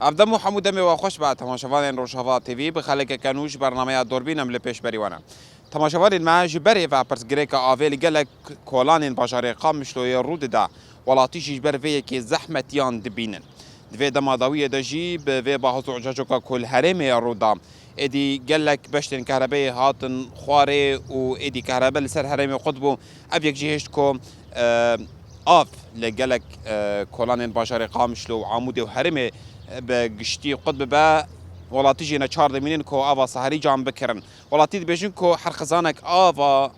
عبدالمو حمودمی و خوش به تماشاوان روشاوا تیوی به خلک کنوش برنامه دوربینم لپیش بریوانه. تماشاوان ما جبری و پرسگریک آویل گلک کولان باشار قامشلوی رود دا ولاتیش بر وی که زحمتیان دبینن. دوی دماداوی دجی به وی با حضور جاجوکا کل هرم رودا. ادی گلک بشتن کهربای هاتن خواره و ادی کهربای لسر هرم قطبو ابیک جهشت کو آف لگلک کولان باشار قامشلو عمود و هرم بگشتی قطب با ولاتی جینا چهار دمینن کو آوا سهری جام بکرن ولاتی بیشن کو هر خزانک آوا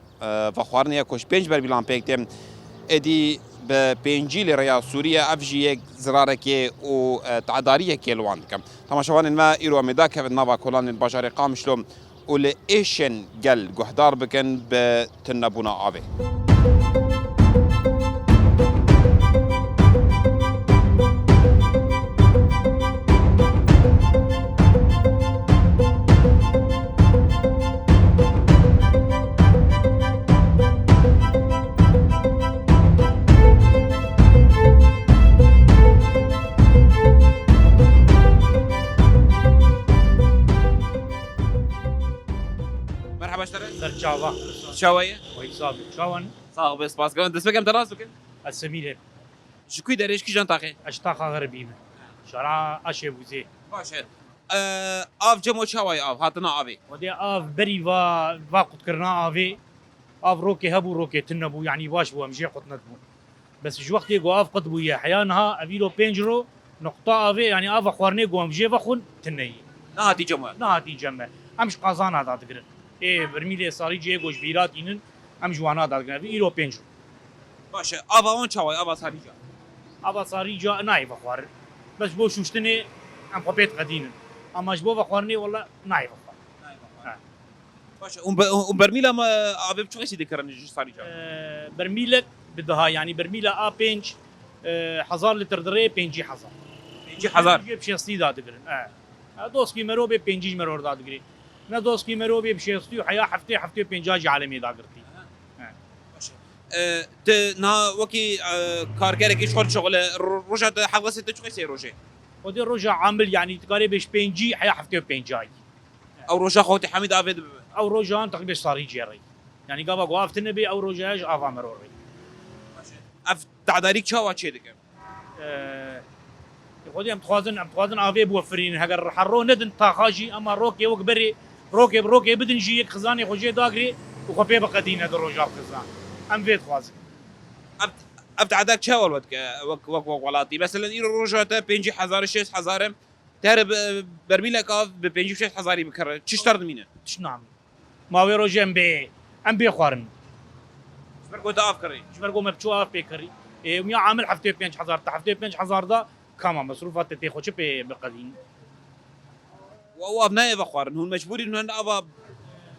و خوارنیا کوش پنج بر بیلان پیکتم ادی به پنجیل ریا سوریه افجی زرارکی و تعداریه کلوان کم تماشاوان ما ایرو مداک و نوا کولان باشار قامشلو ول ایشن گل گهدار بکن به تنبونا آوی. سرچاوا شوية وي صابر شاون صاغ بس باس كمان دس بكم تراسو كن السمير شكوي دريش كي جان تاخي اشتاق غربي شرع اشبوزي باشه اف جمو شوية اف هاتنا ابي ودي اف بري va قد كرنا افي اف روكي هبو روكي تنبو يعني باش بو مجي قد ندبو بس جو وقت يقو اف قد بو يا حيانها افيلو بينجرو نقطة افي يعني اف خوارني قو مجي فخون تني نهاتي جمو نهاتي جمع امش قازان هذا تقرن ايه برميلي صاري جي جوش بيراتينن ام جوانا دادگنا في ايرو بينجرو باشه افا اون شوية افا ساري جا ابا صاري جا نايف خوار بس بو شوشتني ام قبيت قدينن اما جبو خوارني والله نايف خوار باشه اون برميلا ما ابي بشو ايش ذكرني جو ساري جا برميلك بدها يعني برميلا بينج حزار لتر دري بينجي حزار يجي حزار جيب شيستي دادگرن دوس کی مرو به پنجیج مرور دادگری نه دوس کی مرو به شیستی و حیا هفته پنجاج عالمی دادگرتی باشه ت نا وكي كاركرك شغل شغل رجعت حوست شو يصير روجي ودي رجع عامل يعني تقاري بش بينجي حيا هفته بينجاي او رجع خوتي حميد افيد او رجعان تقريبا صار يجري يعني قابا قواف تنبي او رجاج افا مروري اف تعداريك شو واتشي دك خودی ام خوازن آوی بوفرین هگر حرو ندن تاخاجی اما روکی وک بری روکی بدن جی یک خزانی خوجی داگری و خپی بقدینه در رجال خزان ام وید خوازن اب تعداك شو الوقت وك ولاتي مثلا يرو رجعت بينجي حزار شيس حزارم تعرف برميلك اف بينجي شيس حزاري بكره تشتر مينه تشنام ما وی روجی ام بی خوارن بركو تاف كري بركو مبچو اف بکری ومیا عامل هفته 5000 تا هفته 5000 دا كما مصروفات تي خوش بقدين واب نايف اخوارن هون مجبورين انه ابا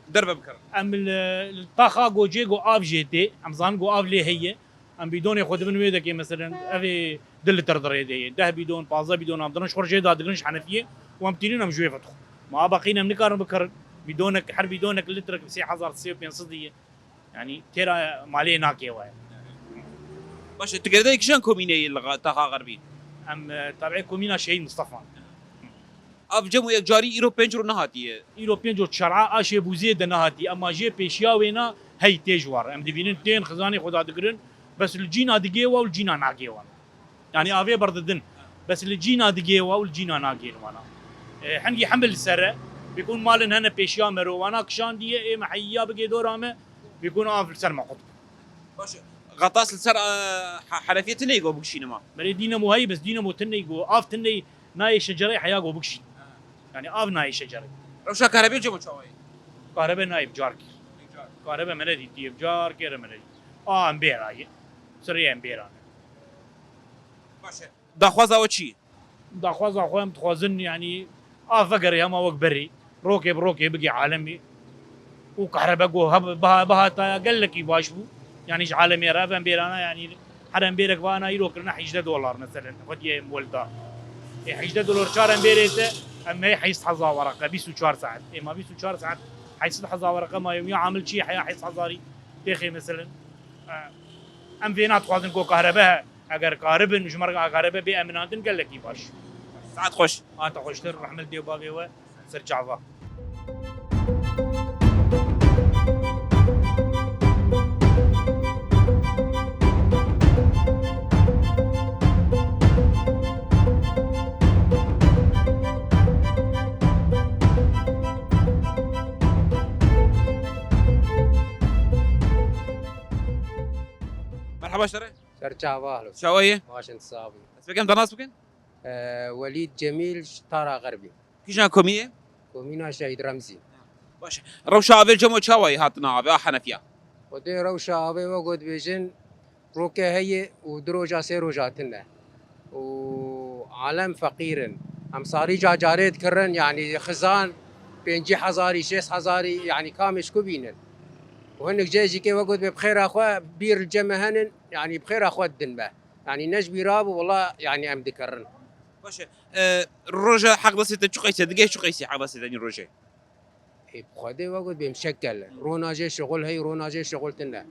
درب بكره ام الطاخه جو جي جو اف جي تي ام زان جو اف لي هي ام بدون خود من ويدك مثلا افي دل تردري دي ده بدون بازا بدون ام دنش خرجي دادغنش حنفيه وام تينين ام جوي فتح ما بقينا منكر بكر بدونك حرب بدونك لترك بسي حزار سيو بين صديه يعني ترى مالي ناكي واي باش تقدر شان كوميني طاخه غربي ام تابعي كومينا شهيد مصطفى اف جمو يك جاري ايرو بنجرو نهاتي ايرو بينجو شرعه اشي بوزي دنهاتي اما جي بيشياوينا هي تجوار ام دبينن تين خزاني خدا دقرن بس الجينا دقيوا والجينا ناقيوا يعني افي برددن بس الجينا دقيوا والجينا ناقين وانا حنجي حمل السره بيكون مالن هنا بيشيا مرو وانا كشان دي اي محيا بقي دورامه بيكون اف السر ما قطب باش غطاس السر حرفيه تنيغو بكشينما مري دينامو هي بس دينامو تنيغو اف تني ناي شجره حياغو بكشي يعني اف ناي شجره روشا كهربي جمو شوي كهرباء نايب جاركي كهرباء مندي تيب جاركي رمندي امبيراي سري امبيرا باشه داخوازا وشي داخوازا خوام تخوازن يعني فقري هما وك بري روكي بقي عالمي وكهرباء جو بها قال لك يباشبو يعني ايش عالمي رافا امبيرانا يعني حدا امبيرك وانا يروكرنا $10 مثلا ودي مولدا $10 شهر امبيريته اما هي حيص حظا ورقه 24 ساعه ما 24 ساعه حيص حظا ورقه ما يوم عامل شيء حيص حظاري تخي مثلا ام فينات خوازن كو كهرباء اگر كهرباء مش مرقه كهرباء بامناتن قال لك يباش ساعات خوش انت خوشتر رحمل ديو باقي و سرجعوا مرحبا اشتري سرجع واهلو شويه ماشي صابي. اسمك تناس بكن وليد جميل طارا غربي كيشان كوميه ومينا شهيد رمزي باش روشا افيل جمو شوي هاتنا ابي حنفيا ودي روشا ابي وقود بيجن روكا هي ودروجا سيروجاتنا وعالم فقير ام صاري جاريت كرن يعني خزان بينجي حزاري شيس حزاري يعني كامش كوبينن وهنك جيجي كي وقود بخير اخوا بير الجمهن يعني بخير اخوا الدنبه يعني نجبي راب والله يعني ام ذكرن باش الروجا حق بسيطه شو قيسه دقيقه شو قيسي حق بسيطه الروجا بخدي وقت بمشكل روناجي شغل هي روناجي شغل تنا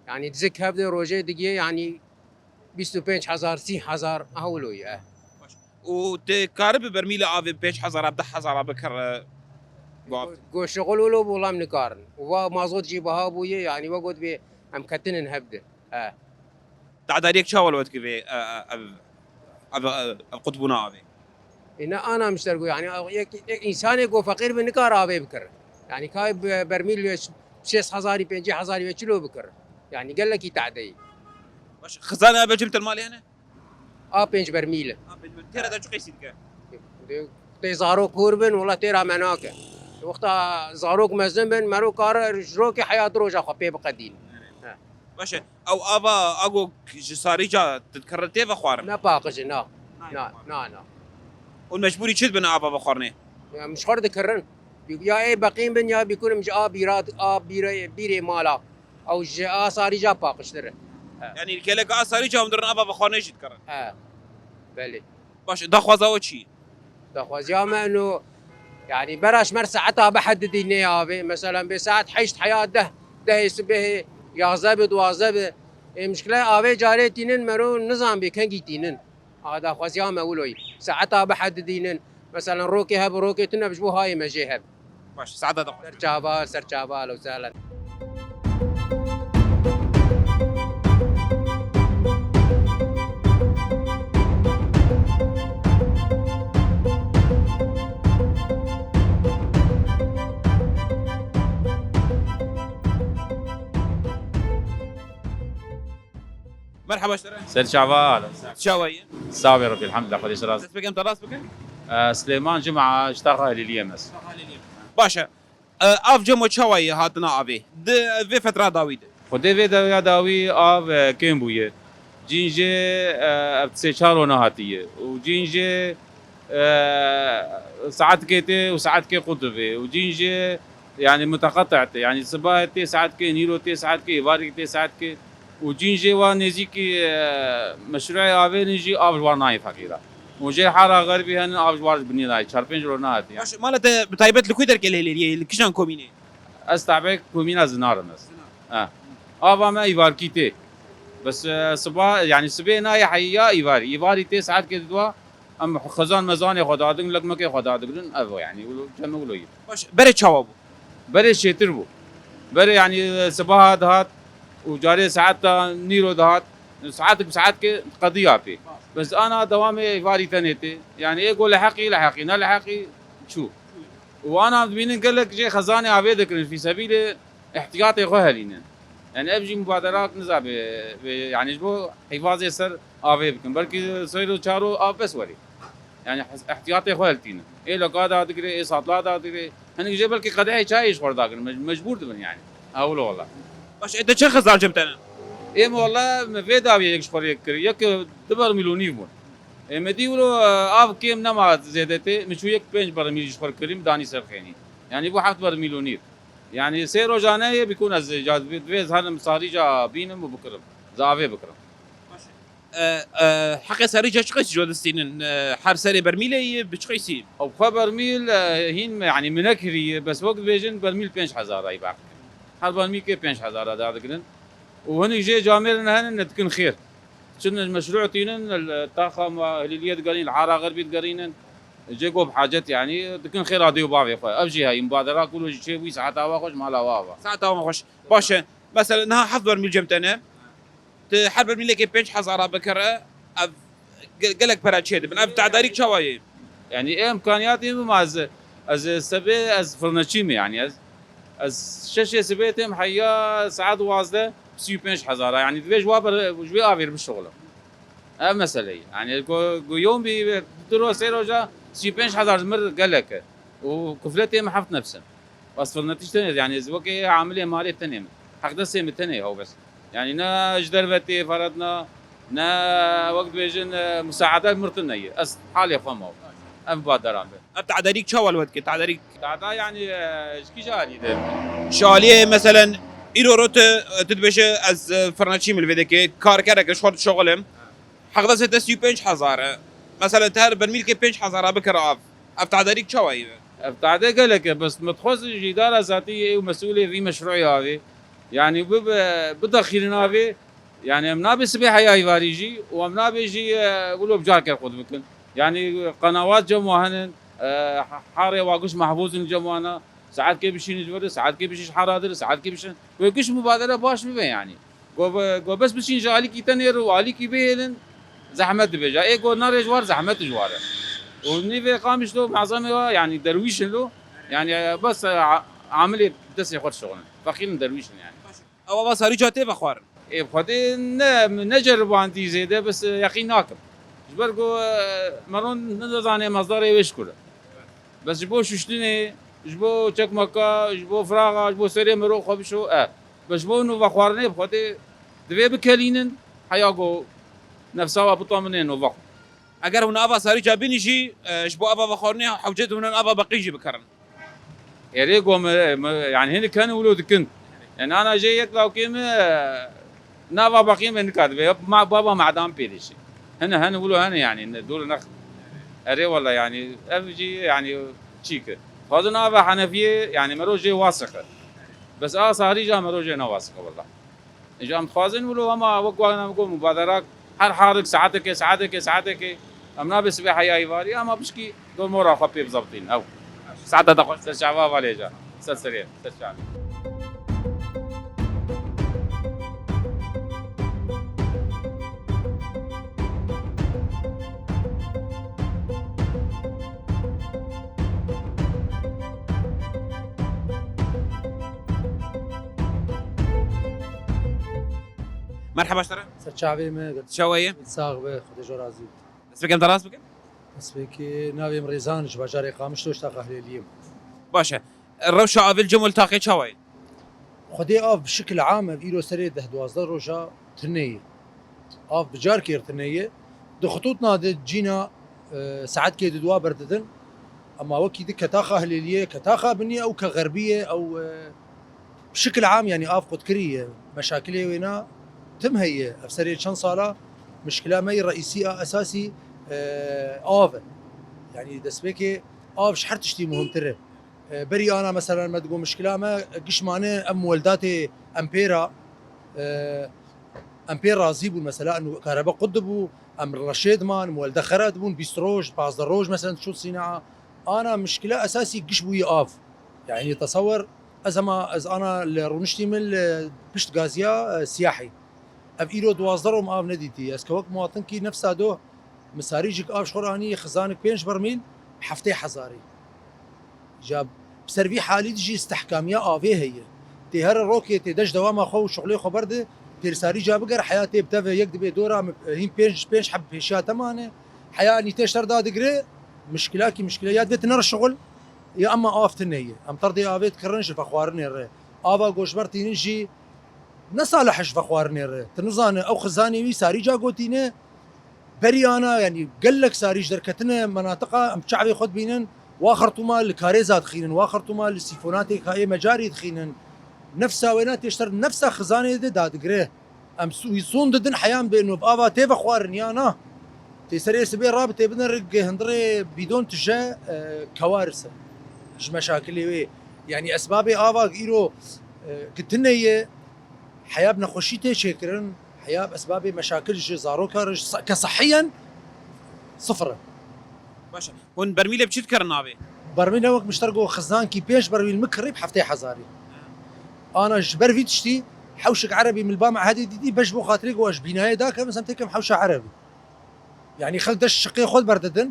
يعني تزك هبدا روجي دقيقة يعني 25,000 30,000 هولوية وتكارب برميل افي بيش حزر ابدا حزر بكر قو شغل ولو والله من كارن ومازوت جيبها ابويا يعني وقت بي ام كتن هبدا تعداريك شاول وقت كيف القطبنا افي انا مشتركو يعني انسان يقو فقير من كار ابي بكر يعني كاي برميل 6,000 5,000 وكيلو بكر يعني قال لك يتعدي باش خزانه بجمت المال هنا بينج برميله ترى دا شو قيسي دقيقه تي زاروك كوربن والله تيرا مناك وقتها زاروك مزنبن مرو كار جروكي حياة روجا خبي بقدين باش او ابا اقو جساريجا تتكرر تيفا خوار نا باقج نا والمجبوري تشد بنا ابا بخورني يعني مش خرد كرن يا اي باقين بن يا بيكون مش بيرات بيري مالا او جا صاريجا باقج ترى يعني الكلك اساريجا مدرن ابا بخورني يتكرر بلي باش دخوازا وشي دخواز يا ما انه يعني براش مر ساعتها بحدد النيابه مثلا بساعه حيشت حياه ده يسبه يا زبد وزبد المشكله ابي جاريتين مرو نظام بكنجيتين هذا خواز يا ما ولوي ساعتها بحددين مثلا روكي هب روكي تنا بجبو هاي مجي هب باش سعادة دخل سرجابا لو سهلا مرحبا اشتري سيد شعبان شاوية ساوي ربي الحمد لله خديش راس اسمك انت راس بك سليمان جمعة اشتغل لليمس باشا اف جمو شاوية هاتنا ابي في فترة داويد خدي في داوي آب كين بويه جينجي بتسيشالو نهاتية وجينجي ساعات كيتي وساعات كي قطبي وجينجي يعني متقطعة يعني صباحتي ساعات كي نيروتي ساعات كي باركتي ساعات كي وجينجي ونزيكي مشروعي ابي نجي اب جوارناي فقيره وجي حاره غربي هن اب جوار بني لاي شاربين جرونات يعني باش مالت بتايبت لكويدر كلي كشان كوميني استعبك كومينا زنارنس ابا ما يباركيتي بس صباح يعني سبينا يا حيا يباري تي ساعات كده دوا ام خزان مزان خدا دن لك مكي خدا دن ابو يعني كانوا يقولوا باش بري تشاوبو بري شيتربو بري يعني صباح دهات وجاري ساعات نيرو دهات ساعات كي قضيه في بس انا دوامي فاري ثانيتي يعني يقول لحقي نا لحقي شو وانا بين قال لك جي خزانه ابيدك في سبيل احتياطي غهلين يعني ابجي مبادرات نزاب يعني جبو حفاظ يسر ابي بكم بلكي سيرو شارو بس وري يعني احتياطي غهلتين ايه لو قاعد ادري ايه ساطلات ادري انا جاي بلكي قدحي شاي يشغل ذاك مجبور دبن يعني اقول والله باش انت شو خزان جبتنا ايه والله ما في داوي يك شغل يك دبر مليوني بون ايه مدي ولو اف كيم نما زيدتي مش يك بنج برميل شغل كريم داني سرخيني يعني بو حفت برميلونير يعني سيرو جانيه بيكون از جاز بيز هذا مصاري جا بينم وبكرم زافي بكرم حق ساريجا شقيس جود السنين حر سري برميلي بشقيسي او برميل هين يعني منكري بس وقت بيجن برميل 5000 اي باق حر برميل كي 5000 هذا كده وهني جي جامرنا هن نتكن خير شنو المشروع تينن الطاقه اللي قالين العاره غربي قارينن جيكو بحاجات يعني تكون خير هذه وبابي خويا ابجي هاي مبادره كل شيء وي ساعات هوا خوش مال هوا ساعتها ما خوش باشه مثلا انها حضر من جمتنا تحرب من لك بنش حزاره بكره قالك برا تشيد من ابتع داريك شوايه يعني ايه امكانياتي ما از سبي از فرنشيمي يعني از ششه سبيتم حيا ساعات وازده بسيو بنش حزاره يعني تبي جواب جوي افير بالشغل مسألة يعني يوم بدرو سيروجا سيو بنش حزار مر قالك وكفلتي ما حفت نفسه بس فرنتيش يعني زوكي عامليه ماليه ثانيه حق دسي متني هو بس يعني نا جدربتي فرضنا نا وقت بيجن مساعدات مرتنية أس حالي فمو أم بادران ابتع داريك شوا الوقت تاع داريك تعدا يعني شكي جالي ده شاليه مثلا إيرو روت تدبش از فرناتشي من الفيديك كار كارك شورت شغلهم حق دسي تسيو بنش حزاره مثلا تهر برميل كي بنش حزاره بكره ابتع داريك شوايه بتاعدا قالك بس متخصص إدارة ذاتية ومسؤولية في مشروعي هذه يعني بدخلنا هذه يعني منابي سبيحة يا يفاريجي ومنابي يجي يقولوا بجاكر خذ بكن يعني قنوات جموهن حارة واقش محفوظ الجموانا ساعات كيف بيشين جبر ساعات كيف بيشين حرادر ساعات كيف بيشين ويكش مبادرة باش بيه يعني جو بس بيشين جالي كي تنير وعلي كي بيهلن زحمة بيجا إيه جو نار جوار زحمة جواره ونيفي قامش له معظمه يعني درويش له يعني بس عامل دسي خد شغل فخيل درويش يعني او بس هريجا تي بخوار ايه بخدي نجرب عندي زياده بس يقين ناكم جبرقو مرون نزاني مصدري ويشكله بس جبو ششتني جبو تشك مكا جبو فراغه جبو سري مرو خبشو بس جبو نو بخوارني بخدي دبي بكلينن حياقو نفسها بطمنين وبخ اگر هون ابا هريجا بينيجي جبو ابا بخورني حوجت هون ابا بقيجي بكرن يريقو يعني هنا كانوا ولود كنت يعني انا جاي يطلع كيما نافا باقيين من كاتبه مع بابا معدام بيدشي هنا ولو هنا يعني دول نخ اري والله يعني افجي يعني تشيك هذا نافا حنفيه يعني مروجي واثقه بس صاري جا مروجي انا واثقه والله اجا متخازن ولو ما وقوا انا بقول مبادرات حرك ساعتك امنا بسبيحه يا ايفاري اما بشكي دول مورا خبي بزبطين او ساعتها تقول الشعب عليه سريع الشعب مرحبا اشترى سرچاوی ما قلت شوايه ساغ به خود جرازی بس بكم دراس بكم بس بکی ناوی مريزانش باجار قامش توش تا قهليليم باشا الروشه افل جمل تاقي شوايه خدي اف بشكل عام ايرو سري ده 12 روجا تنيه اف بجار كير تنيه دو خطوطنا دي جينا ساعات كي دوا برددن اما وكي دي كتاخه هليليه كتاخه بنيه او كغربيه او بشكل عام يعني اف قدكريه مشاكلي وينا تم هي افسري شن صاله مشكله مي رئيسيه اساسي اف يعني دسبيكي اف شحرت تشتي مهم تره بري انا مثلا ما تقول مشكله ما قشمانه ام ولداتي امبيرا امبيرا زيبو مثلا انه كهرباء قدبو ام رشيد مان مولده خرد بون بيستروج باز دروج مثلا شو الصناعه انا مشكله اساسي قشبو يقاف يعني تصور از انا رونشتي من بشت غازيا سياحي اب ايرو دوازدرهم اف نديتي اسكوك مواطن كي نفسه دو مساريجك اف شخراني خزانك بينش برميل حفتي حزاري جاب بسرفي حالي تجي استحكاميه افي هي تهر روكي تدش دوام اخو شغلي خبرده ترساري جاب قر حياتي بتفه يكدب دورا هين بينش حب بيشا تمانه حياه ني تشتر دادقري مشكلاكي مشكليات بيت نر الشغل يا اما افتنيه ام طردي افيت كرنش فخوارني الري افا غوشبرتي نجي نصالحش فخوارني الري تنزانه او خزاني وي ساري جا قوتينه بريانا يعني قال لك ساريج دركتنا مناطقها ام شعبي خد بينن واخر مال الكاريزات خينن واخر مال السيفونات هاي مجاري خينن نفسها وينات يشتر نفسها خزانه داد قريه ام يصون ضدن حيان بانه بابا تيفا خوارني انا تيسري سبي رابط ابن رق هندري بدون تجاه كوارث مش مشاكل يعني اسبابي افا ايرو كتنيه حيابنا خوشيته شكرن حياب اسبابي مشاكل زاروكا كصحيا صفر باشه هون برميله بچیت کردن آوه برميل وقت مشتركوا خزان كي بيش برميل مكري بحفتي حزاري انا جبر في تشتي حوشك عربي من البامع هذه دي بجبو خاطري واش بنايه داك مثلا تكم حوشه عربي يعني خل دش شقي خذ برددن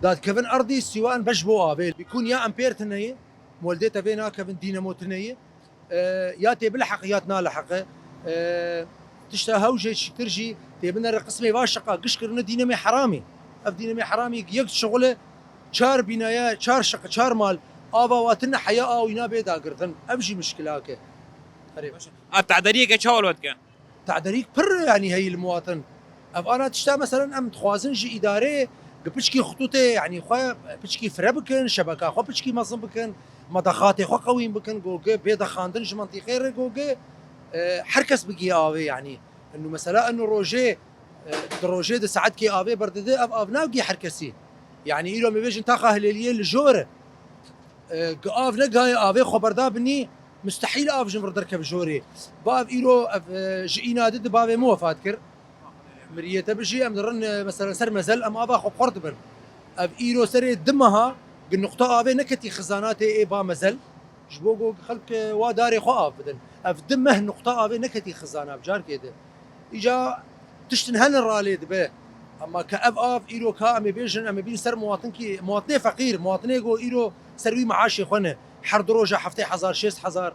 دات كفن ارضي سواء بجبو ابي بيكون يا امبير تنيه مولديتا بينا كفن دينامو تنيه يا تبل حقياتنا لحق تشتا هوجه ترجي تبنا القسمه باشقه قشكرنا دينامي حرامي اف دينامي حرامي يك شغله شار بنايه شار شق شار مال ابا واتنا حياه وينا بيدا قردن ابجي مشكلاك التعدريه كشاول ود كان تعدريك بر يعني هي المواطن اف انا تشتا مثلا ام تخوازن جي اداري بشكي خطوطي يعني خو بشكي فربكن شبكه خو بشكي مصن بكن مضخاتي خو قويم بكن جوجي بيدا خاندن جمنطي خير جوجي حركس بقي ابي يعني انه مثلا انه روجي ده ساعات كي ابي برد اف ناقي حركسي يعني إيلو مبيجن تاخا هليليه الجوره قاف نقاي ابي خبردا بني مستحيل اف جمر دركب جوري باب إيلو جئينا ضد بابي مو فاتكر مريته بجي ام درن مثلا سر مزل ام ابا خو قرد بن اف إيلو سري دمها بالنقطه ابي نكتي خزاناتي اي با مزل جبوغو خلق وداري خو اف بدن اف دمه النقطه ابي نكتي خزانه بجار كده اجا تشتنهن الراليد به اما كاب اف إيلو كا ام بيجن ام بين سر مواطنكي مواطني فقير مواطني جو إيلو سروي معاشي خونه حر دروجه حفتي حزار شيست حزار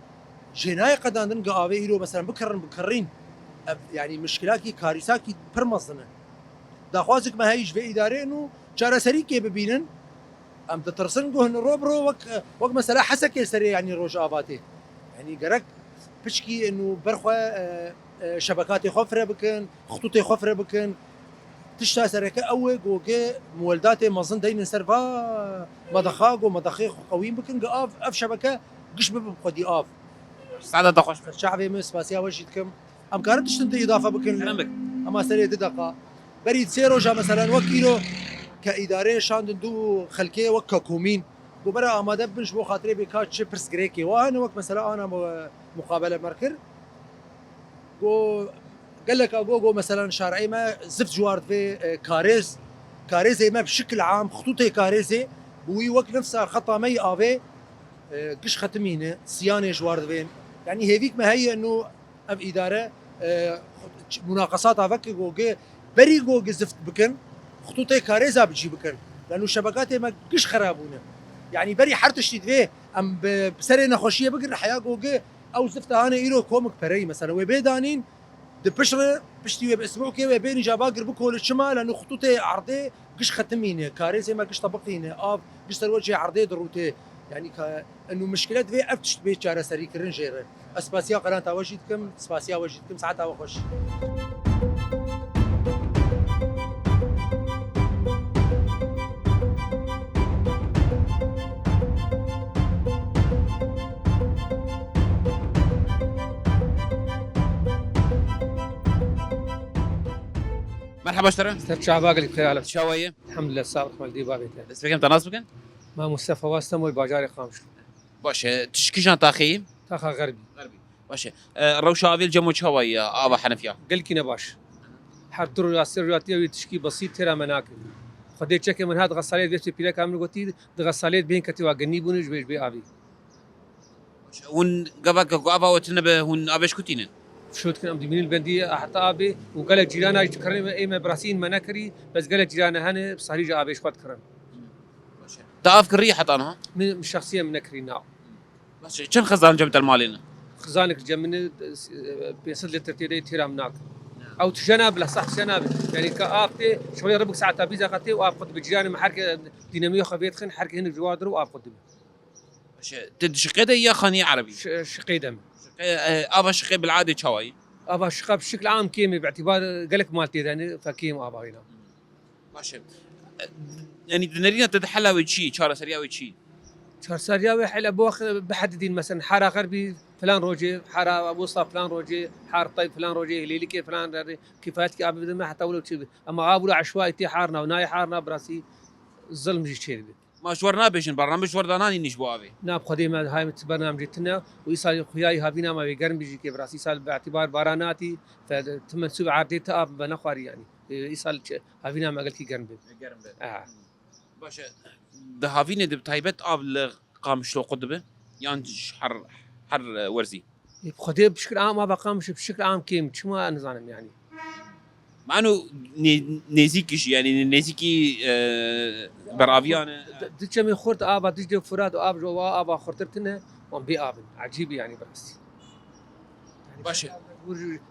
جناي قدان دنقا ابي إيلو مثلا بكرين يعني مشكلاكي كارثاكي برمصنه داخوازك ما هيج في اداري انه شارع سريكي ببينن ام تترسن جو روبرو وق مثلا حسكي سري يعني روج اباتي يعني قرك بشكي انه برخوا شبكاتي خفره بكن خطوطي خفره بكن تشتا سركه اوج وجي مولداتي مظن دين سرفا مضخاق ومضخيخ قويم بكن قاف اف شبكه قش بقدي اف سعادة دخوش الشعبي مسباسيا وجدكم ام كانت تشتنتي اضافه بكن اما سريه دقه بريد سيروجا مثلا وكيلو كاداري شاندن دو خلكي وككومين وبرا اماده بنش بو خاطري بكاتش برس جريكي وانا وقت مثلا انا مقابله مركر قال لك اجوجو مثلا شارعي ما زفت جوارد في كاريزي ما بشكل عام خطوطي كاريزي بوي وقت نفسها خطا مي افي قش ختمينه صيانه جوارد فين يعني هيفيك ما هي انه اب اداره مناقصات افك جوجي بري جوجي زفت بكن خطوطي كاريزا بتجي بكن لانه شبكاتي ما قش خرابونه يعني بري حرتش فيه ام بسري نخوشيه بقر حياه جوجي او زفت انا ايرو كومك بري مثلا وبيدانين دبشره بشتي باسبوع كي بين جاباقر بكل الشمال لانه خطوطي عرضي قش ختمينه كاريزي ما قش طبقينه اب قش الوجه عرضي دروتي يعني انه مشكلات في افتش بيت شارع سري كرنجير اسباسيا قرانتا وجدكم اسباسيا وجدكم ساعتها وخش مرحبا اشترى استاذ شعباق اللي بخيالك شويه الحمد لله صار والدي بابي بس بكم تناسبك ما مصطفى واسطم والباجاري خامش باشه تشكيشان تاخي تاخا غربي باشه روشا افيل جمو شويه ابا حنفيا قال كي نباش حتى ياسر رياتي تشكي بسيط ترى مناكب خدي تشكي من هذا غسالات بيت بيلا كامل قلتي غسالات بين كتي واغني بونج بي ابي ون قبك ابا وتنبه هون ابش كوتينن شوت كان من البنديه حتى ابي وقال لك جيرانا يتكرم اي ما براسين مناكري بس قال لك جيرانا هنا بصريج ابي شوات كرم تعرف كريه حتى انا من الشخصيه منكري ناو بس كم خزان جبت المالين خزانك جمن بيصل لترتيدي تيرام ناك او تجنب له صح جنب يعني كابتي شويه ربك ساعه تابيزا قتي وابقد بجيران محرك ديناميه خبيت خن حركه هنا جوادر وابقد تدشقيده يا خاني عربي شقيدم ابا شقي بالعاده شوي ابا شقه بشكل عام كيمي باعتبار قالك مالتي يعني فكيم ابا هنا ماشي يعني دنيا تتحلى شيء شارع سريع شيء شهر سرياوي حل بواخ بحددين مثلا حاره غربي فلان روجي حاره وسطى فلان روجي حار طيب فلان روجي هليلي كيف فلان كيفاتك ابدا ما حتى ولو شيء اما غابوا عشوائي تي حارنا وناي حارنا براسي الظلم جي شيء ما شورنا بيشن برنامج ورداناني نشبو ابي ناب قديمه هاي برنامجتنا ويصال خوياي هابينا ما بيقرن بيجي كيف راسي سال باعتبار باراناتي فتم سوء عرديت اب بنخواري يعني يصال هابينا ما قال كي قرن باشا دهافين دب تايبت قبل قامشلو قدبه يعني حر ورزي خدي بشكل عام ما بقامش بشكل عام كيم شو ما نظام يعني مع انه نيزيكش يعني نيزيكي برافيانا دجمي خورت ابا دجدي فراد واب جوا ابا خورترتنا وان بي ابن عجيب يعني براسي باشا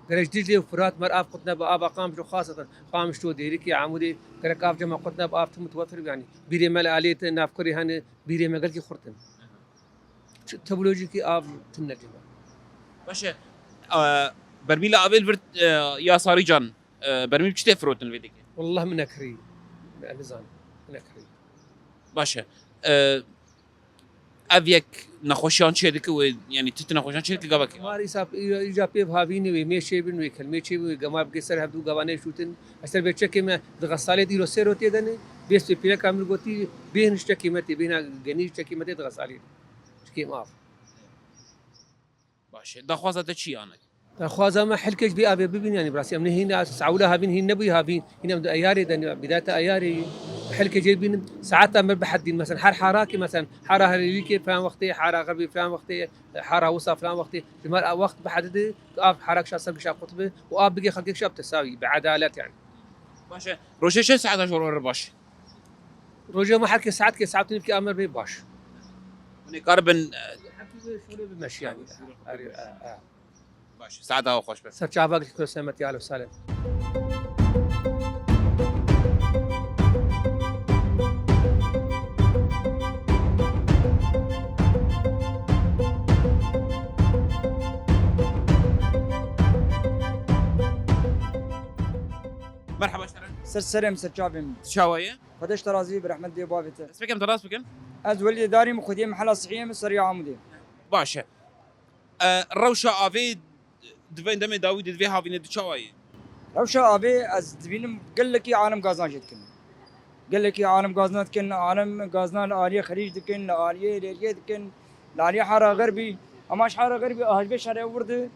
درج دجدي وفرات مر اب قطنا بابا قام جو خاصه قام شتو ديريكي عمودي كرك اب جما قطنا باب متوفر يعني بيري مال عليت نافكري هن بيري مقلكي خورتن تبلوجيكي اب تنجم باشا برميل ابل فرت يا صاري جان برميل بشتي فروتن فيديك والله من اكري نزان من اكري باشا افيك نخوشان شدك يعني تت نخوشان شدك قبك ماري ساب ايجا بيف هافيني ويمشي بن ويكلمي وجما بكسر هبدو غوانه شوتن اثر بچكي ما غساله دي روسيرو تيدن بيس بيلا كامل غوتي بين اشتكي متي بين غني اشتكي متي غساله اشكي ماف باشا دا خوازه شي انا خوازا ما حلكش بي ابي ببين يعني براسي من هنا سعوله هابين هنا نبي هابين هنا بده اياري بدايه اياري حلكه جايبين ساعات امر بحدين مثلا حراكي مثلا حاره هليكي فلان وقتي حاره غربي فلان وقتي حاره وسط فلان وقتي بمر وقت بحدد اب حرك شاسك شاب قطبه واب بقي خلقك شاب تساوي بعداله يعني باشا روشه شو ساعه شهور باش روجو ما حكي ساعات كي ساعات نبكي امر بي باش من قربن شغله بمشي يعني باش ساعتها خوش بس سرچاوك كل سنه يا وسهلا مرحبا اشترك سرسرم سرچابم شاويه خدش ترازي برحمة دي بابته اسمك انت راس بكن از ولي داري مخدي محل صحية من سريع عمودي باشا روشه افي دفين دمي داوود دفي هافين شاويه روشا ابي از دبينم قال لك عالم غازان جتكن قال لك عالم غازنات كن عالم غازنان آلية خليج دكن آلية ليلية دكن لالية حارة غربي اماش حارة غربي اهجبي شارع ورد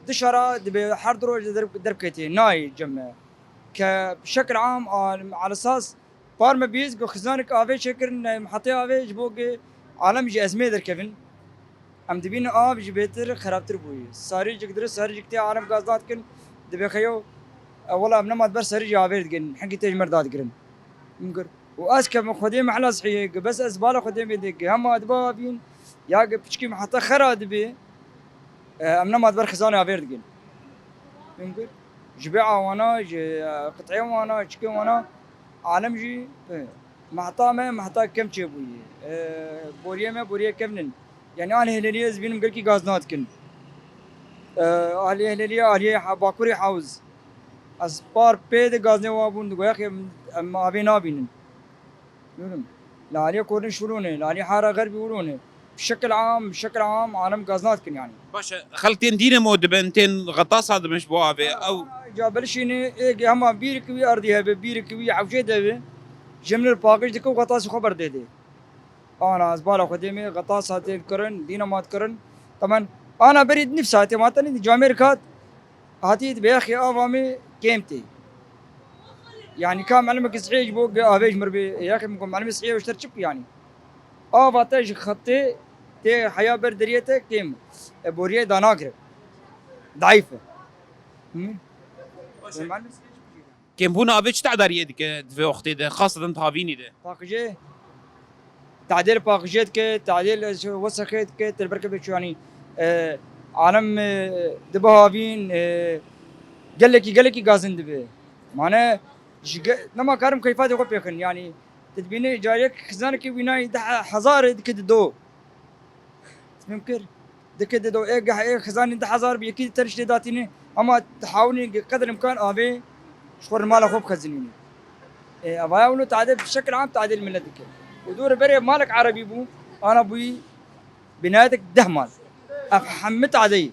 دشرا دبي حر دروج درب كيتي ناي جمع كبشكل عام على اساس بارما بيز خزانك افي شكر محطي افي جبوك عالم جي ازمه در كيفن ام دبين اب جي بيتر خرابتر بوي ساري جقدر ساري جكتي عالم غازات كن دبي خيو والله امنا ما تبر ساري جابير دقن حقي تيج مرداد قرن مقر واسكب مخدي محل صحيه بس ازباله خدي بيدك هم ادبابين يا بشكي محطه خرا دبي امنا ما تبر خزانه افير دقن مقر جبيعه وانا قطعيه وانا شكي وانا عالم جي محطه كم تشبوي بوريه ما بوريه كمنن يعني انا هلاليه زبين مقلكي غازنات كن اهلي هلاليه اهلي باكوري حاوز از بار بيد غازني وابون دغ يا اخي ما ابينا بينن يقولون لا عليه كورن شلونه لا عليه حاره غربي يقولونه بشكل عام عالم غازنات كن يعني باشا خلتين دينامو دبنتين غطاس هذا مش بوابه او جابلشيني ايه هم بيرك وي ارضي بيرك وي عوجه جمل الباقش دكو غطاس خبر دي انا زباله قديمي غطاس هاتي كرن دينامات كرن طبعا انا بريد نفساتي ما تني جاميركات هاتي بياخي اوامي كيمتي يعني كان معلمك صحيح بوق ابيج مربي يا اخي معلم صحيح واشترشب يعني باتج خطي تي حياه بردريته كيم بوريه داناغر ضعيفه كم هنا ابيش تعدار يدك في وقتي ده خاصه هافيني ده باقجي تعديل باقجيت كي تعديل وسخيت كي تربركب يعني عالم دبهابين قال لك غازن دبي معناه نما كارم كيفات يقف يكن يعني تدبيني جايك خزانك بناي ده حزار دك دو ممكن دك دو ايه خزان ده حزار بيكيد ترش داتيني اما تحاولني قدر الامكان ابي شخور مال خوب خزنيني ابغى اقول تعديل بشكل عام تعديل ملتك ودور بري مالك عربي بو انا ابوي بنادك دهمال افحمت علي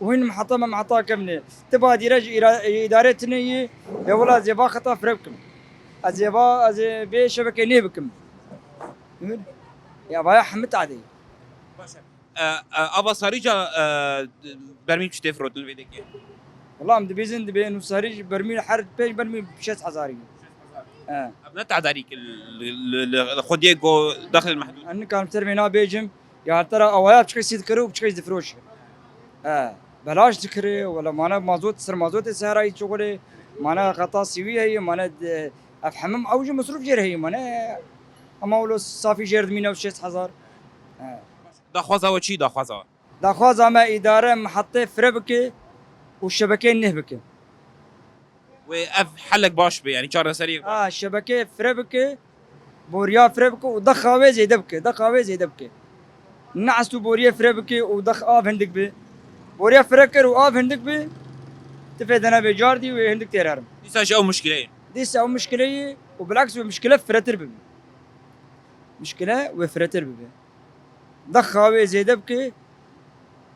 وين محطه كمني تبغى ديرج ادارتني يا والله زيبا خطا فربكم ازيبا بي شبكه نيبكم يا بايا حمت علي ابا صاريجا برميل بشتي فروت الفيديك والله مدبيزن دبي انه سارج برميل حرد بيج برميل بشيت حزاري ابناء تعداريك الخديجو داخل المحدود ان كان ترمينا بيجم يا ترى اويات بشكل سيد كرو بشكل دفروش بلاش ذكري ولا معنا مازوت سر مازوت سهراي شغله معنا خطا سوي هي معنا افهمم اوج مصروف جير هي معنا اما ولو صافي جير مينا وشيس حزار داخوازا وشي داخوازا داخواز ما اداره محطه فربكه والشبكه نهبكه واف حلك باش بي يعني شهر سريع الشبكه فربكه بوريا فربكه ودخاوي زي دبكه دخاوي زي دبكه نعسو بوريا فربكه ودخ اف هندك بي بوريا فركر واف هندك بي تفيدنا بجاردي وهندك تيرارم لسه او مشكله دي سو مشكله وبالعكس مشكله فرتر بي مشكله وفرتر بي دخاوي زي دبكه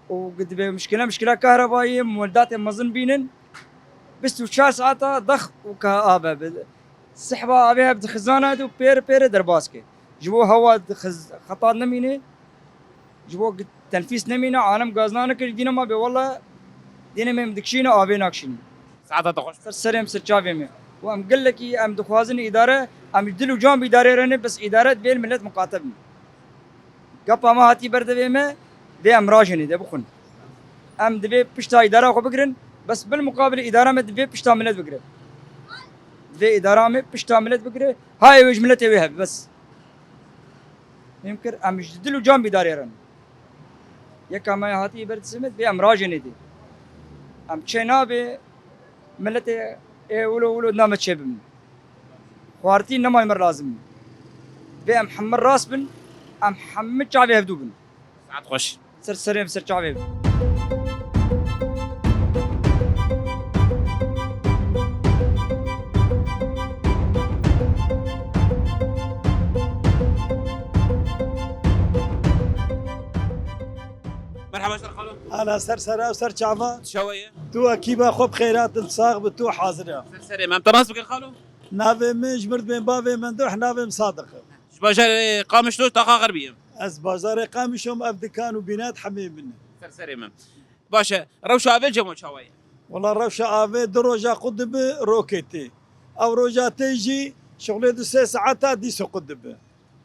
وقد مشكله كهربائيه مولدات مظن بينن بس 4 ساعات ضخ وكآبه سحبه ابيها بخزانات وبير درباسكي جبو هوا خطار نمينه جبو تنفيس نمينه عالم غازنانه كدينا ما بي والله دينا ما مدكشينا ابي ناكشين ساعات تخش سرسرم سرچاوي وام قال لك ام دخوازن اداره ام دلو جام اداره رنه بس اداره بين ملت مقاطب قبا ما هاتي برد ما دي امراجني دي بخون ام دبي بشتا اداره خو بقرن بس بالمقابل اداره ما دبي بشتا ملت بقرن دي اداره ما بشتا ملت بقرن هاي وج ملت ويها بس يمكن ام دلو جام اداره رنه يكا ما هاتي برد سمت بي امراجني دي ام تشينابي ملت ايه ولو نامت شبم خوارتي نما يمر لازم بي ام حمر راس بن ام حمد شعبي هبدو بن ساعات خش سرسريم سر شعبي مرحبا شر خالو انا سرسره وسر شعبه شويه تو اكيبا خو بخيرات الصاغ بتو حاضره سرسري ما تناس بك خالو نافي مش مرد بين بابي مندوح نافي مصادق باجر قامش له طاقه غربيه از بازار قامشهم ابدكان وبنات حميم منه سرسري من باشا روشا افل جمو شويه والله روشة آفي دروجة قدب روكيتي أو روجا تيجي شغلي دو 6 ساعات ديسو قدب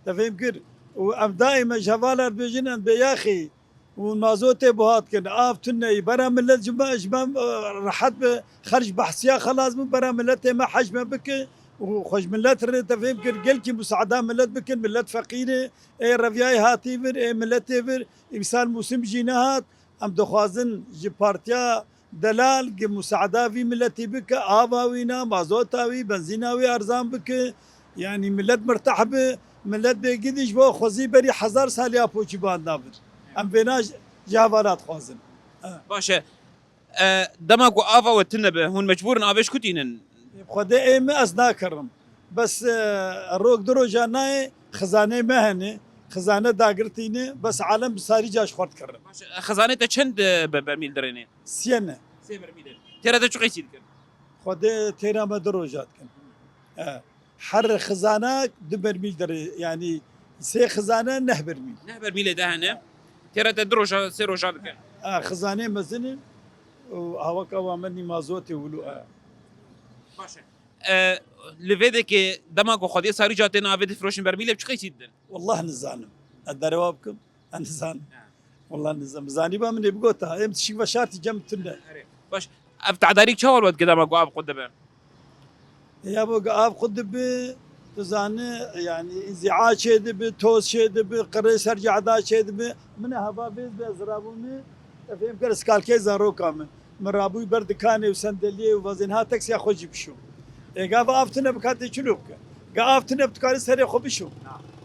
تفهم كر وأم دائما جوالر بيجن أن بياخي ونازوتي بهات كن آف تني برا ملت جمع رحت خرج بحثيا خلاص من برا ملت ما حجم بك وخش ملت تفهم كر قلت مساعدة ملت بكن ملت فقيرة اي رفياي هاتيفر اي ملت تيفر إنسان موسم جينات أم دخوازن جي بارتيا دلال که مساعده وی ملتی بک آباوینا مازوتاوی بنزیناوی ارزان بک یعنی ملت مرتاح به ملت بگیدش با خوزی بری 1000 سالی اپوچی باند نبر ام بیناش جوالات خوازن باشا دماغ وآفا والتنبه هون مجبور آفش كتينن خود ایم از ناکرم بس روک درو جانای خزانه مهنه خزانه داگرتینه بس عالم بساری جاش خورد کردم خزانه تا چند برمیل درینه سینه 3 برمیل ترى تا چو قيسيد كن خود تیرا مدروجات کن حر خزانه 2 برمیل در يعني 3 خزانه 9 برمیل 9 برمیل ده هنه ترى تا دروجا 3 روجا بكن خزانه مزن وهواك وامني مازوتي ولو باشا لفيدك دماغ وخدي صاري جاتنا افيد فروشن برميل بچو قيسيد والله نزانم الدروابكم انزان والله نزام زاني با من يبقوتها ام تشي بشارتي جمتنا باش افتع داريك شاور ود قدام قواب قدام يا ابو قاب قدب تزاني يعني انزعاج شيد توس شيد قريس رجع دا شيد من هبا بيز بزرابوني فهم كرس كالكي زارو كام مرابوي برد كاني وسندليه ووزنها تاكسي اخوجي بشو قاب افتنا بكاتي شلوك قافتنا بتكاري سري خو بشو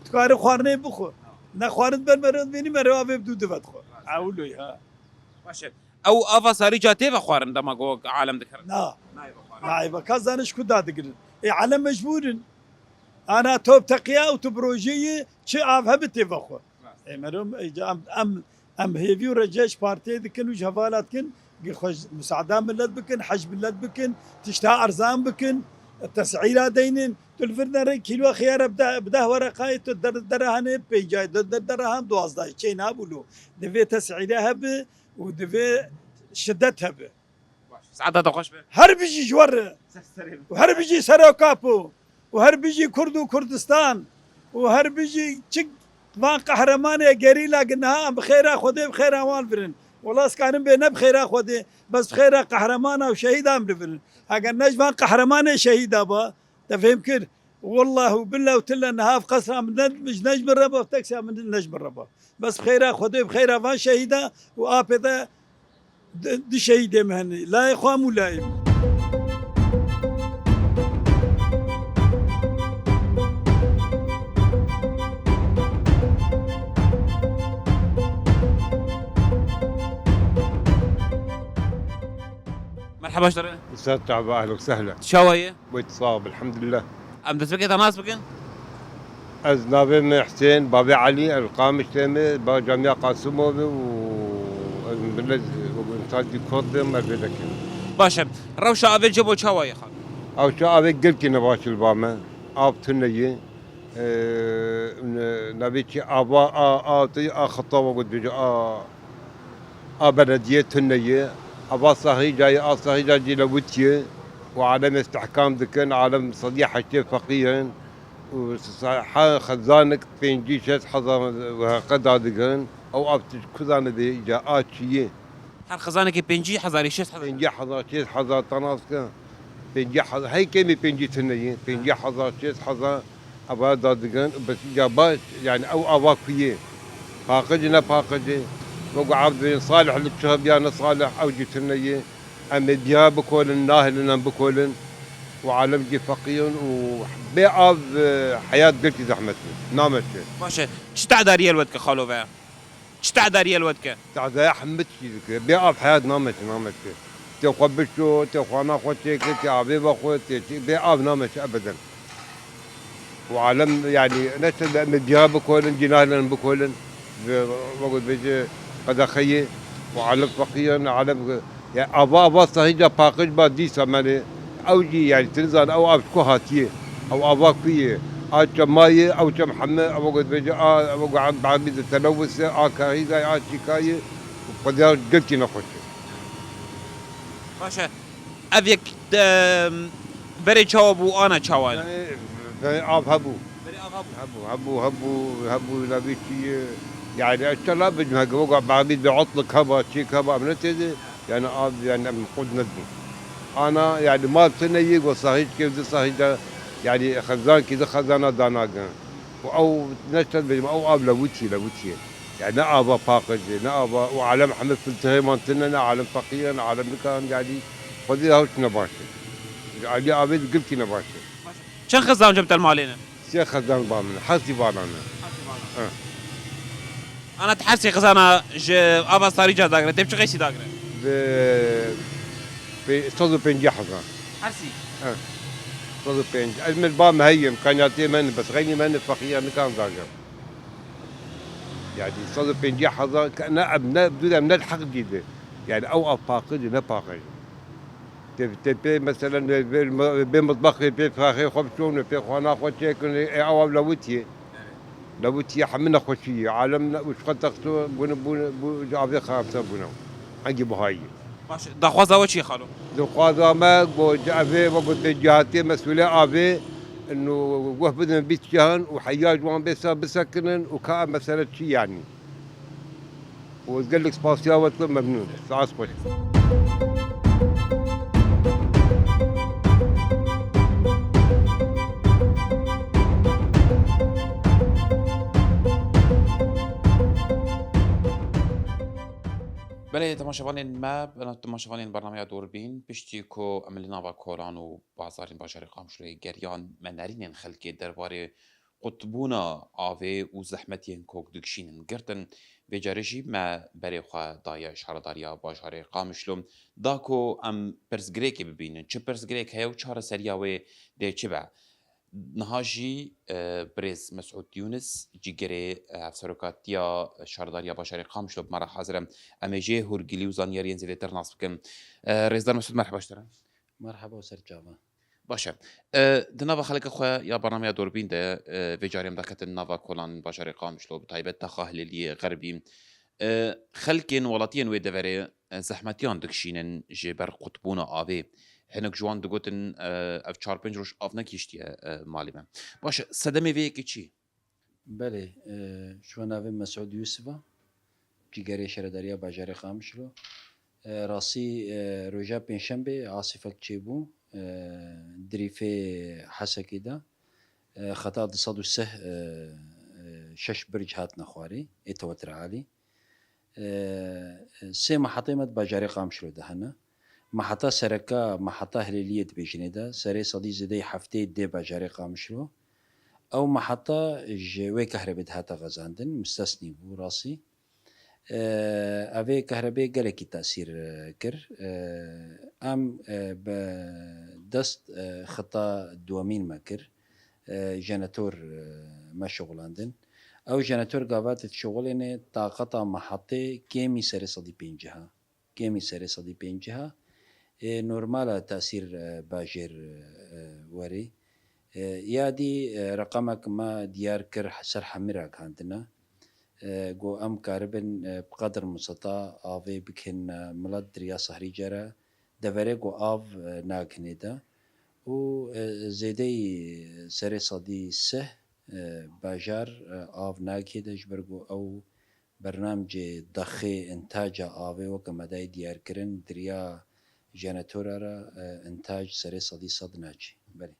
تكاري خوارني بخو نخوارد بالمرض بيني مروا بيبدو دفت خو اقول ها باشا او افا صاري جاتي فخوارن دماغ عالم ذكر لا نايبه كازانش كدا دقر اي على مجبور انا توب تقيا وتبروجيه شي اف هبتي فخو اي مرم ام هيفي ورجاش بارتي دكن وجهالات كن خوش مساعده ملت بكن حج ملت بكن تشتها ارزان بكن التسعيره دينين تلفرنا كيلو خيار بده ورقاي درهن بيجاي درهم 12 شي نابلو دفي تسعيره هب ودفي شدتها ساعتها تخش به هربجي جور وهربجي سرو كابو وهر بيجي كرد وكردستان وهر بيجي تشك ما قهرمانه قريلا قلنا بخير خذي بخير وان فرن والله كانوا بينا بخير خذي بس بخير قهرمانه وشهيدا امر اگر نجم قهرمانه شهيدا با تفهم كده والله وبالله وتلا نهاف قصرا من مش نجم الربا تكسى من نجم الربا بس بخير خذي بخير وان شهيدا وابدا دي شهيده مهني لا يخام ولا مرحبا اشتري استاذ تعبان اهلا وسهلا شوية ويتصاب الحمد لله ام دسبك تناس بكن از نابي من حسين بابي علي القامش تيمي با جامعة قاسموبي و بلد وانتاج كردم مبلك باشا روشة افل جبو شوية خال او شو ابي قلت نباش البامه اب تنيه نبيتي ابا اعطي خطوه قد بيجي بلديه تنيه ابا صهي جاي صهي جاي لوتيه وعالم استحكام ذكن عالم صديق حتى فقيهن خزانك بين جيشة حضر قدا ذكن او اب كذان ذي جاءات شيء هر خزانك بنجي حزاري شيس حزاري بنجي حضر شيء حضر تناسك بنجي حضر هي كمي بنجي تنيه بنجي حضر شيء حضر ابا دادقن بس جابات يعني او اواكيه فاقدنا فاقدي وقعد بين صالح للشهب يا صالح او جتنيه ام بيا بكل ناهل لنا بكل وعالم جي فقير وبيع حياه بنتي زحمتني نامت باشا چ تعداريه الودك خالو بقى چ تعداريه الودك تعال يا حمد شي بيع حياه نامت تقبلتو تخوانا خوتك تعبي بخوتك بيع نامت ابدا وعالم يعني نسل مديها بكل جناهنا بكل بقول بيجي قد خيي وعالم فقير عالم يعني ابا صهيجا باقج با دي سمانه او جي يعني تنزل او ابكو هاتيه او ابا كيه ماي او محمد او قد بيجي او عم بعمل التلوث كاي جاي شكايه وقد قلت نخش باشا افيك بري جواب وانا جواب يعني هبو هبو نبيتي يعني اشترى بدنا وقع بعميد بعطلك هبا شيك هبا من تدي يعني يعني من قد ندم انا يعني ما تنيق وصهيج كيف صهيج يعني خزان كذا خزانه داناقا او نشتغل او اب لوتي يعني نابا باقج نابا وعلى محمد في التهيمان تننا عالم فقير عالم كان يعني خذي هاوش نباشي يعني ابيد قلتي نباشي شن خزان جبت المالين شيخ خزان بامنا حاسي بانا انا تحسي خزانه ابا صاري جا داغره تبش غيسي داغره في صدو بنجي حزان حسي صدو بنجي من بام هي امكانياتي من بس غيني من فقير كان داغر يعني صدو بنجي حزان كان ابناء بدون من الحق جديد يعني او فاقد نفاقد تبي مثلا بمطبخ بي فاخي خبشون بي خوانا خوتي او لوتي حملنا خوشيه عالمنا وش قد تختو بون جابي خامسه بونو عندي بهاي باش دخوازا وشي خالو دخوازا ما بو جابي وقلت جهاتي مسؤوليه ابي انه وهبنا بيت جهن وحياج وان بسكنن وكان مساله شي يعني وقال لك سباسيا وطلب ممنون ساعه بله تماشاوانین ما تماشاوانین برنامه دوربین پشتی کو عملنا با کوران و بازارین باشاری قامشوی گریان منارین خلقی درباره قطبونا آوه و زحمتین کوک دکشینن گرتن بجارشی ما بری خواه دایه شهرداریا باشاری قامشلوم داکو ام پرسگریکی ببینن چه پرسگریک هیو چهار سریاوه ده چه با نهاجی برز مسعود یونس جیگری افسرکاتیا شهرداریا باشاری قامشلو بمرا حاضرم امیجه هورگیلی و زانیارین زیدتر ناس بکن رئیسدار مسعود مرحبا اشترم مرحبا وسرجاوا باشه دناوا خلق خواه یا برنامه دوربین ده و جاریم دکت ناوا کلان باشاری قامشلو بتایبت تخاهلی غربی خلقین ولاتین و دوره زحمتیان دکشینن جبر قطبونا آوه هنك جوان دقوتن اف 4-5 روش اف نكيشتي مالي ما باش صدمي فيك چی بله شو ناوی مسعود یوسفا جیگری شهرداری باجار قامشلو راسی روجا پنجشنبه عاصفه چیبو دریفه حسکی دا خطا 203 شش برج هات نخواري اتوتر عالي سي محطة مد باجاري قامشلو دهنا محطة سركا محطة هليلية بيجنيدا سري صدي زدي حفتي دي باجاري قامشلو او محطة جوي كهرباء هاتا غزاندن مستثني بو راسي اوي كهرباء قلقي تأثير كر ام بدست خطا دوامين ما كر جنراتور ما شغلاندن او جنراتور قاوات شغلين طاقة محطة كيمي سري صدي بينجها كيمي سري صدي بينجها نورمال تأثير باجر وري يادي رقمك ما ديار كر سر حمراك عندنا جو ام كاربن بقدر المستطاع افي بكن ملاد دريا صهري جرا دفري جو اف ناكنيدا و زيدي سري صدي سه باجار اف ناكيدا جبرجو او برنامج ضخي انتاج افي وكمداي ديار كرن دريا جنراتورا انتاج سري صدي صدناجي بلي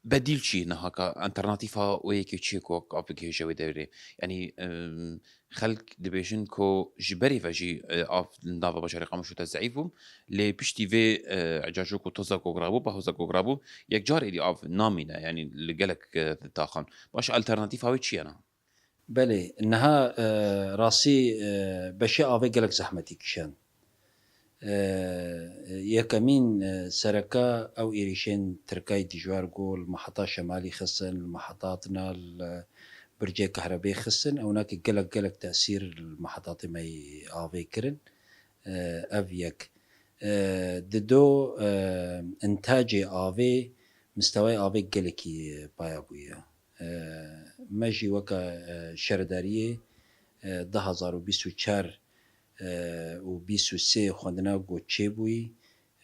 بديل شي نهاكا انترناتيفا ويكي تشيكو ابيكي جوي دوري يعني خلق دبيشن كو جبري فاجي اف نافا بشري قامشو تزعيفهم لي بيشتي في عجاجوكو توزاكو غرابو باهوزاكو غرابو يك جار اللي اف نامينا يعني اللي قالك تاخن باش الترناتيفا وي تشي انا بلي انها راسي بشي افي قالك زحمتي كشان يكمين سركا او ايريشين تركاي ديجوار قول محطة شمالي خصن المحطاتنا برجي كهربائي خصن او هناك قلق تأثير المحطات ما افي كرن افيك ددو انتاجي افي مستوى افي قلقي بايابويا ماجي وكا شرداريه 2024 و 23 خوندنا گوچه بوی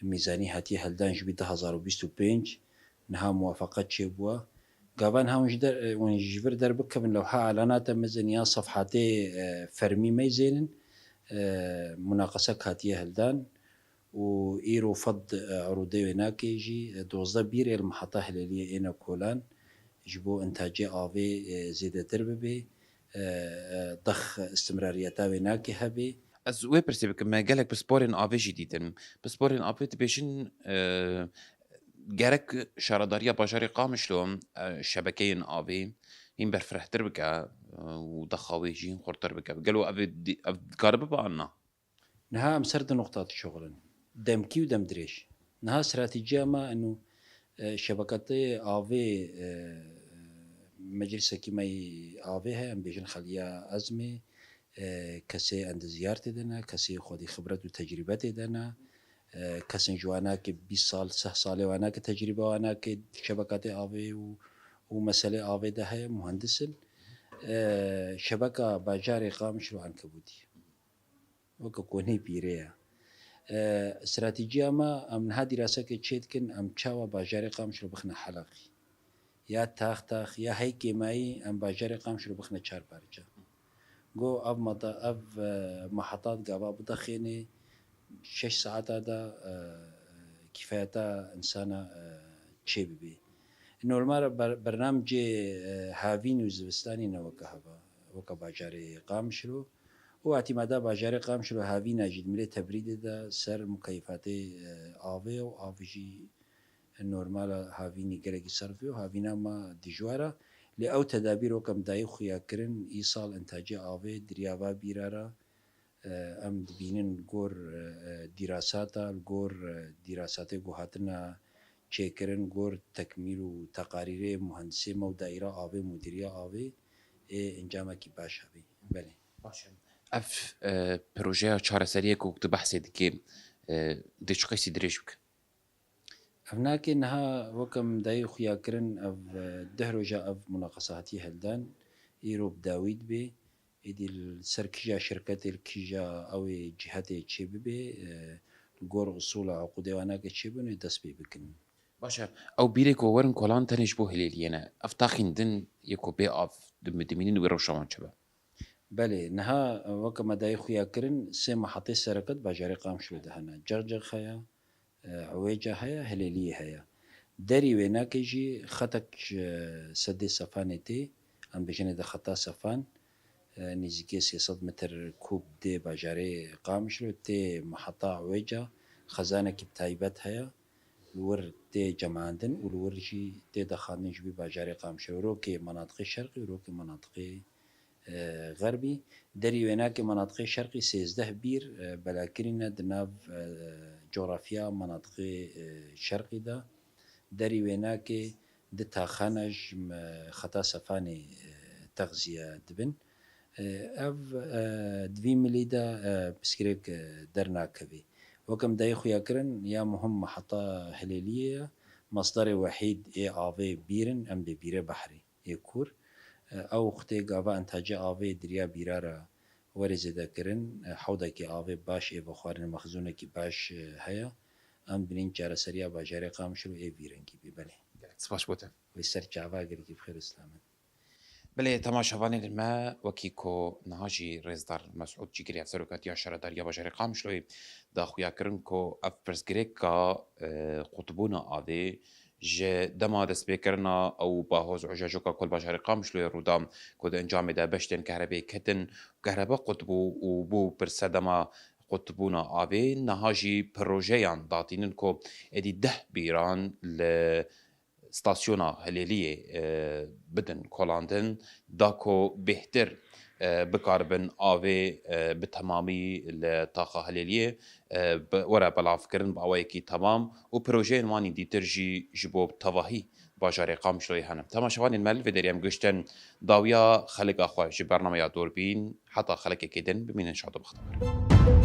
میزانی هاتی هلدان جبی 2025 نها موافقت چه بوا قابان هاونج در ونجبر در بكبن لو ها اعلانات مزنيا صفحاتي فرمي ميزين مناقصة هاتيه هلدان و ايرو فض عروضي هناك يجي دوزا بير المحطة هلالية اينا كولان جبو انتاجي افي زيادة درببي ضخ استمراريتا هناك هبي از وی پرسیبک ما قالك بسبورين افي جديدا بسبورين افي تبيشن جارك شارداريا باجاري قامش لهم شبكين افي هم برفرحتر بك وضخاوي جين خورتر بك قالوا افي قارب بعنا نها مسرد نقطات شغلا دمكي ودم دريش نها استراتيجية ما انه شبكات افي مجلس كيماي افي هي ام بيجن خليا ازمه کسی اند زیارت دنا کسی خودی خبرت و تجربت دنا کسی جوانا که 20 سال 3 ساله وانا که تجربه وانا که شبکات آوی و مسئله آوی ده های مهندسن شبکه باجار قامش رو عنکبوتی وکا کونی پیره استراتیجی ما ام نها دراسه که چید کن ام چاوا باجار قامش رو بخنا حلقی یا تاخ یا هی کیمایی ام باجار قامش رو بخنا 4 پارچه جو اف محطات قابا بدخيني 6 ساعات هذا كفاية إنسانة تشيبي بي نورمال برنامج هافين وزبستاني نوكهبا وكا باجاري قامشلو واعتمادا باجاري قامشلو هافين اجد ملي تبريد دا سر مكيفات آوي و آفجي نورمال هافيني قلقي صرفيو هافينا ما ديجوارا لأو تدابير وكم دايو خيا كرن إيصال إنتاجي آوي دريابا بيرارا أم دبينن غور دراساتا الغور دراسات جوهاتنا شكرن غور تكميل وتقارير مهندسي مو دائرة آوي مديرية آوي إنجاما كي باش هبي بله اف بروجه چارەسەریە کە وەکت بەحسێ دکێ دەچقەیسی درێژ بکە هناك انها وكم داي خيا كرن اف دهروجا اف مناقصاتي هلدان ايروب داويد بي ادي السركجا شركات الكيجا او جهات تشيب بي گۆر ئوسوڵە عقودێ واناکە چێ بن دەست پێ بکن. باشە ئەو بیرێک وەرن کۆلان تەنیش بۆ هلێلیێنە ئەف تاخیندن یەکۆ بێ ئاف دمینین وێ ڕۆژەوان چ بە بەێ نەها وەکە مەدای خویاکردن سێ مەحەتەی سەرەکەت باژارێ قامشلو دەهەنە جەرجەر هەیە ئەوێجا هەیە هەلێلی هەیە دەری وێ ناکەژی خەتەک سەدێ سەفانێ تێ ئەم بژێنێ دە خەتا سەفان نزیکێ 300 متر کوب دێ باژارێ قامشلو تێ مەحەتا ئەوێجا خەزانێکی تایبەت هەیە ور تێ جەماندن و وەرژی تێ دەخانیشبی باژارێ قامشەوەۆکێ مناطقی شەرقی ورۆکی مناطقی غەربی دەری وێناکە مناطقی شەرقی 13 بیر بەلاکرینە دناو جۆرافیا مناطقی شەرقیدا دەری وێناکێ د تاخانەش خەتا سەفانی تەغزیە دبن ئەv دوی ملیدا پسکرێک دەرناکەوی وەکەم دای خویاکردن یا مهم محەتا هەلێلیە مەصدەری وەحید ئێ ئاوێ بیرن ئەم بێ بیرە بەحری ئێ کوور ئەو قوتێک گاوا ئەنتاجە ئاوێ دریا بیرارە وەرە زێدەکردن حەودێکی ئاوێ باش ئێ بە خواردن مەخزوونێکی باش هەیە ئەم بنین چارەسەریا باژارێ قامشل و ئێ بیرەنگی بێبەێ سپاس بۆتە وی سەر چاواگەرێکی بخێر ئسلامن بلێ تەماشەوانێ لمە وەکی کۆ نهاژی ڕێزدار مەسعود جیگری سەرۆکاتی شارەداریە باژارێ قامشلۆی داخویاکردن کۆ ئەف پرسگرێکا قوتبوونە ئاوێ ji dema destpêkirina ew bahoz ejajoka kol bajarê Qamişloyê Rûdam ku di encamê de beştên kehrebê ketin kehrebe qutbû û bû pirse dema qutbûna avê niha jî projeyan datînin ku êdî 10 bîran li stasyona Helêliyê bidin kolandin da ku bêhtir bikaribin avê bi temamî li taxa Helêliyê were belavkirin bi awayekî temam û projeyên wanî dîtir jî ji bo tevahî bajarê Qamişloyê henin. Temaşevanên me li vê deriyê em giştin dawiya xelika xwe ji bernameya Dorbîn heta xelekekê din bimînin şad û bixtewar.